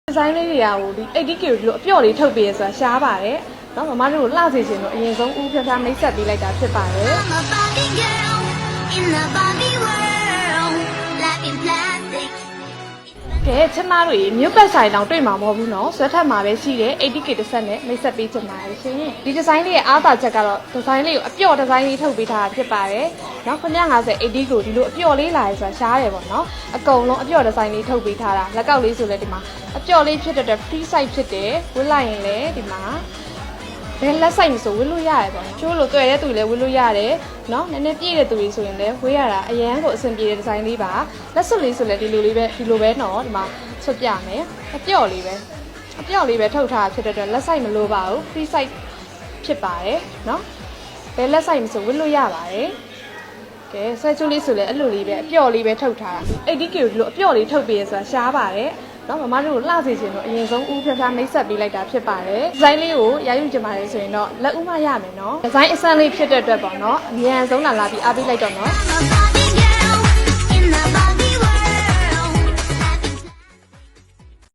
ဒီဇိုင်းလေးတွေကဟိုဒီ 80K ကိုဒီလိုအပြော့လေးထုတ်ပေးရဆိုတာရှားပါတယ်နော်မမတို့ကိုလှစေချင်လို့အရင်ဆုံးဦးဖျားဖျားမိတ်ဆက်ပေးလိုက်တာဖြစ်ပါတယ်ကဲချမတို့မြုပ်ပတ်ဆိုင်တောင်တွေ့မှာမဟုတ်ဘူးနော်ဆွဲထက်မှာပဲရှိတယ် 80K တစ်ဆက်နဲ့မိတ်ဆက်ပေးချင်ပါတယ်ရှင်ဒီဒီဇိုင်းလေးရဲ့အားသာချက်ကတော့ဒီဇိုင်းလေးကိုအပြော့ဒီဇိုင်းလေးထုတ်ပေးထားတာဖြစ်ပါတယ်နော်950 80ကိုဒီလိုအပြော့လေးလာရဆိုတာရှားတယ်ပေါ့နော်အကုန်လုံးအပြော့ဒီဇိုင်းလေးထုတ်ပေးထားတာလက်ကောက်လေးဆိုလဲဒီမှာအပြော့လေးဖြစ်တဲ့ free size ဖြစ်တယ်ဝတ်လိုက်ရင်လည်းဒီမှာဘယ်လက်ဆိုင်မဆိုဝတ်လို့ရတယ်ပေါ့ချိုးလို့တွေ့တဲ့သူလည်းဝတ်လို့ရတယ်နော်နည်းနည်းပြည့်တဲ့သူတွေဆိုရင်လည်းဝတ်ရတာအရန်ကိုအဆင်ပြေတဲ့ဒီဇိုင်းလေးပါလက်စွပ်လေးဆိုလည်းဒီလိုပဲနော်ဒီမှာဆွတ်ပြမယ်အပြော့လေးပဲထုတ်ထားဖြစ်တဲ့အတွက်လက်ဆိုင်မလိုပါဘူး free size ဖြစ်ပါတယ်နော်ဘယ်လက်ဆိုင်မဆိုဝတ်လို့ရပါတယ်ကဲဆွဲချိုးလေးဆိုလည်းအဲ့လိုလေးပဲအပြော့လေးပဲထုတ်ထားတာ 80K ကိုဒီလိုအပြော့လေးထုတ်ပေးရဆိုတာရှားပါတယ်နော်မမတို့ကိုလှစေချင်လို့အရင်ဆုံးဦးဖျားဖျားမိတ်ဆက်ပေးလိုက်တာဖြစ်ပါတယ်ဒီဇိုင်းလေးကိုရယူချင်ပါတယ်ဆိုရင်တော့လက်ဦးမရမယ်နော်ဒီဇိုင်းအစမ်းလေးဖြစ်တဲ့အတွက်ပေါ့နော်အမြန်ဆုံးလာပြီးအားပေးလိုက်တော့နော်